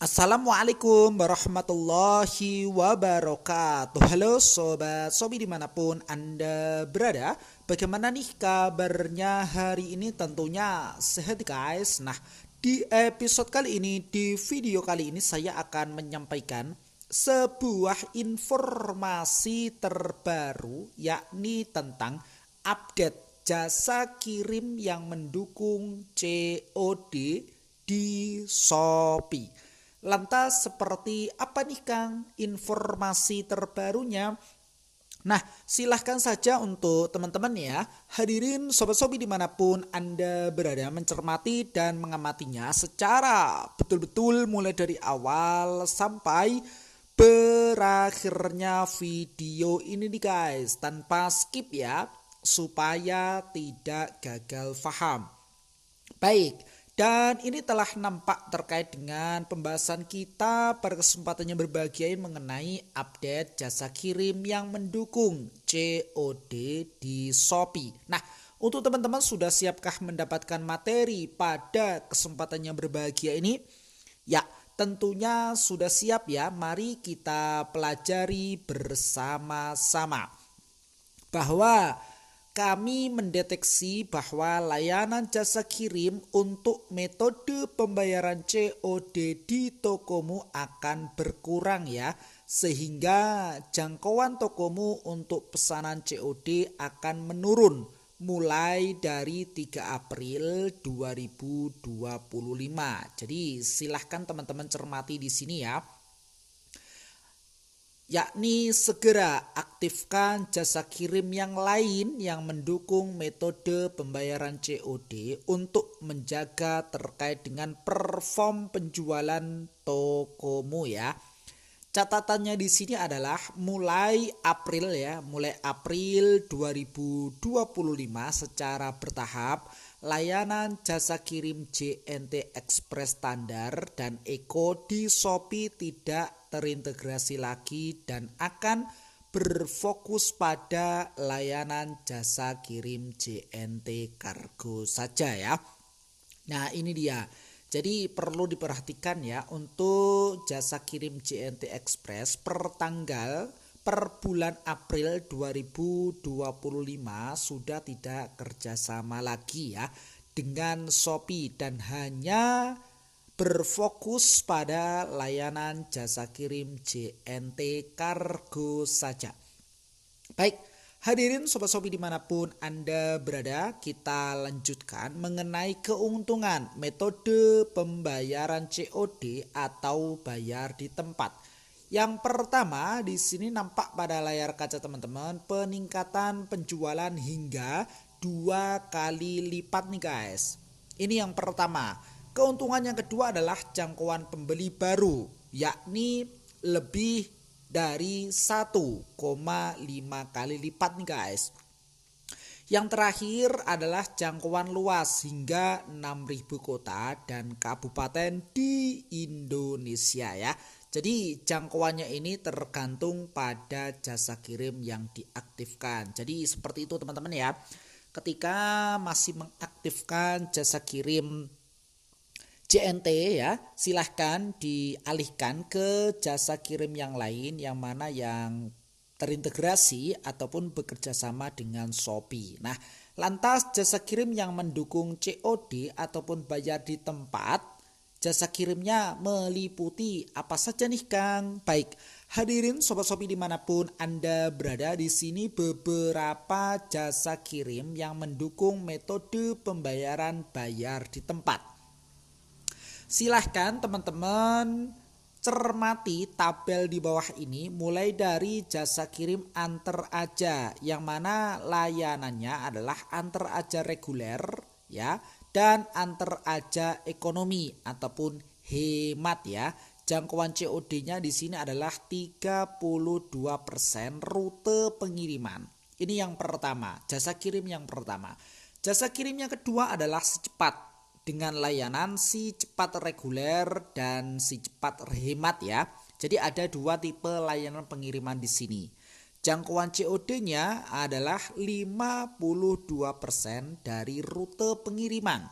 Assalamualaikum warahmatullahi wabarakatuh. Halo sobat Sobi dimanapun Anda berada. Bagaimana nih kabarnya hari ini? Tentunya sehat guys. Nah, di episode kali ini, di video kali ini saya akan menyampaikan sebuah informasi terbaru, yakni tentang update jasa kirim yang mendukung COD di Shopee. Lantas seperti apa nih Kang informasi terbarunya? Nah, silahkan saja untuk teman-teman ya, hadirin Sobat Sobi dimanapun Anda berada mencermati dan mengamatinya secara betul-betul mulai dari awal sampai berakhirnya video ini nih guys, tanpa skip ya, supaya tidak gagal paham. Baik, dan ini telah nampak terkait dengan pembahasan kita pada kesempatannya berbahagia mengenai update jasa kirim yang mendukung COD di Shopee. Nah, untuk teman-teman sudah siapkah mendapatkan materi pada kesempatannya berbahagia ini? Ya, tentunya sudah siap ya. Mari kita pelajari bersama-sama bahwa kami mendeteksi bahwa layanan jasa kirim untuk metode pembayaran COD di tokomu akan berkurang ya. Sehingga jangkauan tokomu untuk pesanan COD akan menurun mulai dari 3 April 2025. Jadi silahkan teman-teman cermati di sini ya. Yakni segera aktifkan jasa kirim yang lain yang mendukung metode pembayaran COD untuk menjaga terkait dengan perform penjualan tokomu ya. Catatannya di sini adalah mulai April 2025 secara bertahap layanan jasa kirim JNT Express standar dan Eko di Shopee tidak terintegrasi lagi dan akan berfokus pada layanan jasa kirim JNT Kargo saja ya. Nah, ini dia. Jadi perlu diperhatikan ya, untuk jasa kirim JNT Express per bulan April 2025 sudah tidak kerjasama lagi ya dengan Shopee dan hanya berfokus pada layanan jasa kirim JNT Kargo saja. Baik, hadirin Sobat Sobi dimanapun Anda berada, kita lanjutkan mengenai keuntungan metode pembayaran COD atau bayar di tempat. Yang pertama di sini nampak pada layar kaca teman-teman, peningkatan penjualan hingga 2 kali lipat nih guys. Ini yang pertama. Keuntungan yang kedua adalah jangkauan pembeli baru, yakni lebih dari 1,5 kali lipat nih guys. Yang terakhir adalah jangkauan luas hingga 6.000 kota dan kabupaten di Indonesia ya. Jadi jangkauannya ini tergantung pada jasa kirim yang diaktifkan. Jadi seperti itu teman-teman ya. Ketika masih mengaktifkan jasa kirim JNT ya, silahkan dialihkan ke jasa kirim yang lain yang mana yang terintegrasi ataupun bekerja sama dengan Shopee. Nah, lantas jasa kirim yang mendukung COD ataupun bayar di tempat, jasa kirimnya meliputi apa saja nih Kang? Baik, hadirin Sobat Shopee dimanapun Anda berada, di sini beberapa jasa kirim yang mendukung metode pembayaran bayar di tempat. Silahkan teman-teman cermati tabel di bawah ini mulai dari jasa kirim antar aja yang mana layanannya adalah antar aja reguler ya dan antar aja ekonomi ataupun hemat ya. Jangkauan COD-nya di sini adalah 32% rute pengiriman. Ini yang pertama, jasa kirim yang pertama. Jasa kirim yang kedua adalah secepat dengan layanan si cepat reguler dan si cepat hemat ya. Jadi ada dua tipe layanan pengiriman di sini. Jangkauan COD-nya adalah 52% dari rute pengiriman.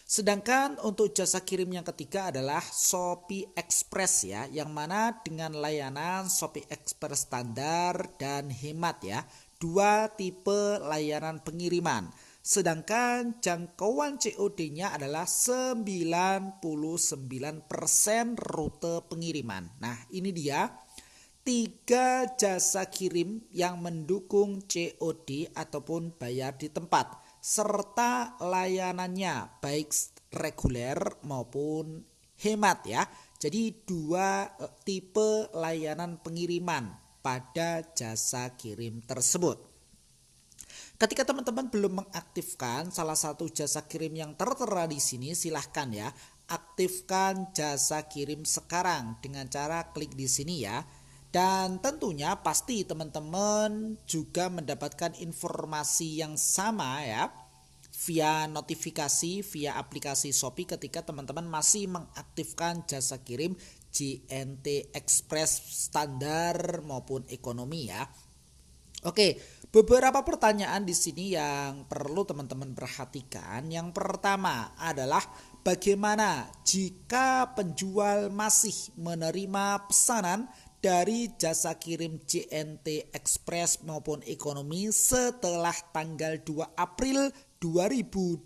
Sedangkan untuk jasa kirim yang ketiga adalah Shopee Express ya, yang mana dengan layanan Shopee Express standar dan hemat ya, dua tipe layanan pengiriman. Sedangkan jangkauan COD-nya adalah 99% rute pengiriman. Nah, ini dia 3 jasa kirim yang mendukung COD ataupun bayar di tempat, serta layanannya baik reguler maupun hemat ya. Jadi 2 tipe layanan pengiriman pada jasa kirim tersebut. Ketika teman-teman belum mengaktifkan salah satu jasa kirim yang tertera di sini, silahkan ya aktifkan jasa kirim sekarang dengan cara klik di sini ya. Dan tentunya pasti teman-teman juga mendapatkan informasi yang sama ya via notifikasi via aplikasi Shopee ketika teman-teman masih mengaktifkan jasa kirim JNT Express standar maupun ekonomi ya. Oke, beberapa pertanyaan di sini yang perlu teman-teman perhatikan. Yang pertama adalah bagaimana jika penjual masih menerima pesanan dari jasa kirim JNT Express maupun ekonomi setelah tanggal 2 April 2025?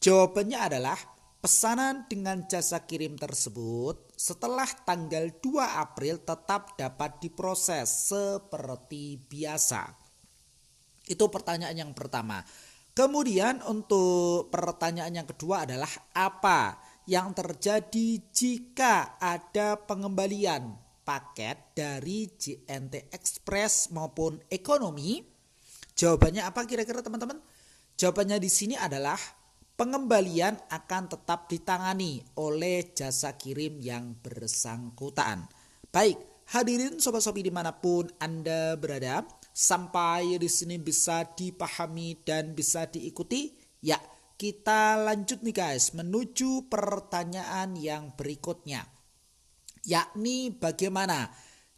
Jawabannya adalah pesanan dengan jasa kirim tersebut setelah tanggal 2 April tetap dapat diproses seperti biasa. Itu pertanyaan yang pertama. Kemudian untuk pertanyaan yang kedua adalah apa yang terjadi jika ada pengembalian paket dari JNT Express maupun ekonomi? Jawabannya apa kira-kira teman-teman? Jawabannya di sini adalah pengembalian akan tetap ditangani oleh jasa kirim yang bersangkutan. Baik, hadirin sobat-sobi dimanapun Anda berada, sampai di sini bisa dipahami dan bisa diikuti? Ya, kita lanjut nih guys menuju pertanyaan yang berikutnya. Yakni bagaimana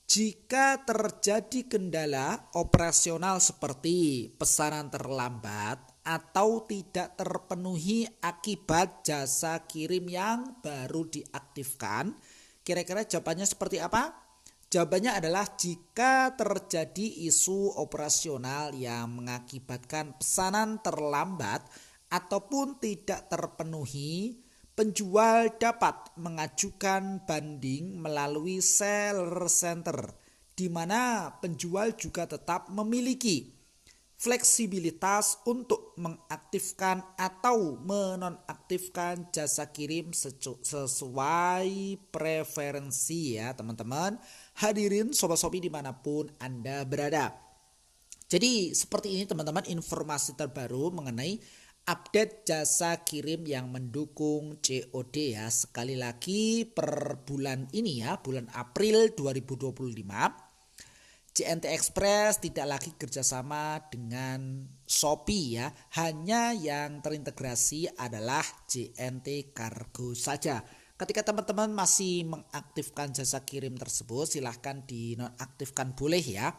jika terjadi kendala operasional seperti pesanan terlambat atau tidak terpenuhi akibat jasa kirim yang baru diaktifkan? Kira-kira jawabannya seperti apa? Jawabannya adalah jika terjadi isu operasional yang mengakibatkan pesanan terlambat ataupun tidak terpenuhi, penjual dapat mengajukan banding melalui seller center, di mana penjual juga tetap memiliki fleksibilitas untuk mengaktifkan atau menonaktifkan jasa kirim sesuai preferensi ya teman-teman. Hadirin sobat-sobi dimanapun Anda berada. Jadi seperti ini teman-teman informasi terbaru mengenai update jasa kirim yang mendukung COD ya. Sekali lagi per bulan ini ya, bulan April 2025. JNT Express tidak lagi kerjasama dengan Shopee ya, hanya yang terintegrasi adalah JNT Cargo saja. Ketika teman-teman masih mengaktifkan jasa kirim tersebut, silahkan dinonaktifkan boleh ya.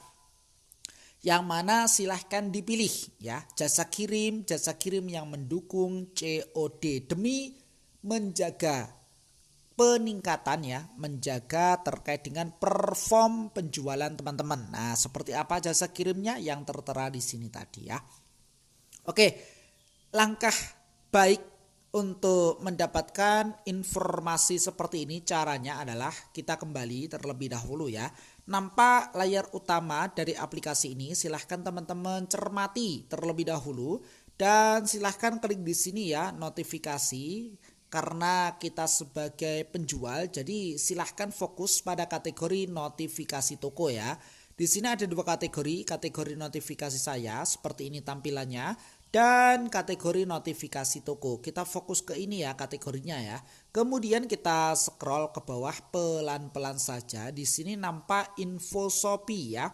Yang mana silahkan dipilih ya jasa kirim yang mendukung COD demi menjaga peningkatan ya, menjaga terkait dengan perform penjualan teman-teman. Nah, seperti apa jasa kirimnya yang tertera di sini tadi ya. Oke, langkah baik untuk mendapatkan informasi seperti ini caranya adalah kita kembali terlebih dahulu ya. Nampak layar utama dari aplikasi ini, silahkan teman-teman cermati terlebih dahulu dan silahkan klik di sini ya notifikasi. Karena kita sebagai penjual, jadi silahkan fokus pada kategori notifikasi toko ya. Di sini ada 2 kategori notifikasi saya seperti ini tampilannya dan kategori notifikasi toko. Kita fokus ke ini ya kategorinya ya. Kemudian kita scroll ke bawah pelan-pelan saja. Di sini nampak info Shopee ya.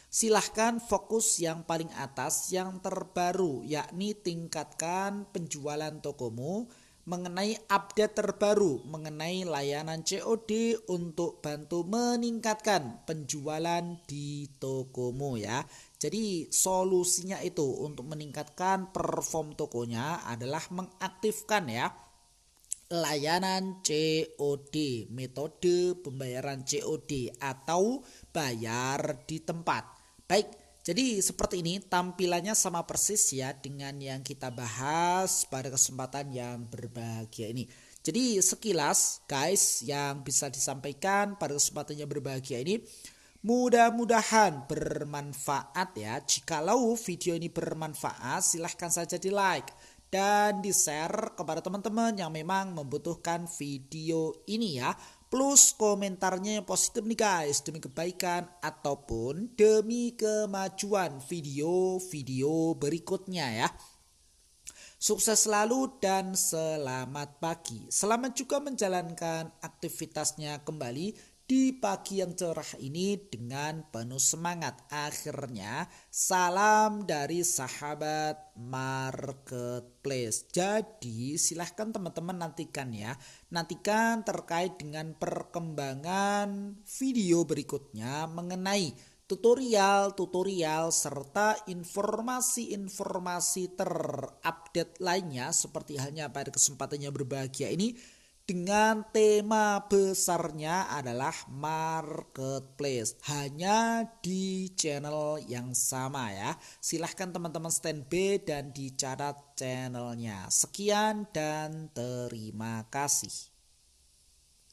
Silahkan fokus yang paling atas yang terbaru, yakni tingkatkan penjualan tokomu mengenai update terbaru mengenai layanan COD untuk bantu meningkatkan penjualan di tokomu ya. Jadi solusinya itu untuk meningkatkan perform tokonya adalah mengaktifkan ya layanan COD, metode pembayaran COD atau bayar di tempat. Baik, jadi seperti ini tampilannya sama persis ya dengan yang kita bahas pada kesempatan yang berbahagia ini. Jadi sekilas guys yang bisa disampaikan pada kesempatan yang berbahagia ini, mudah-mudahan bermanfaat ya. Jikalau video ini bermanfaat silahkan saja di like dan di-share kepada teman-teman yang memang membutuhkan video ini ya. Plus komentarnya yang positif nih guys, demi kebaikan ataupun demi kemajuan video-video berikutnya ya. Sukses selalu dan selamat pagi. Selamat juga menjalankan aktivitasnya kembali di pagi yang cerah ini dengan penuh semangat. Akhirnya salam dari sahabat marketplace. Jadi silahkan teman-teman nantikan ya. Nantikan terkait dengan perkembangan video berikutnya mengenai tutorial-tutorial serta informasi-informasi terupdate lainnya seperti halnya pada kesempatan yang berbahagia ini dengan tema besarnya adalah marketplace hanya di channel yang sama ya. Silahkan teman-teman standby dan dicatat channelnya. Sekian dan terima kasih.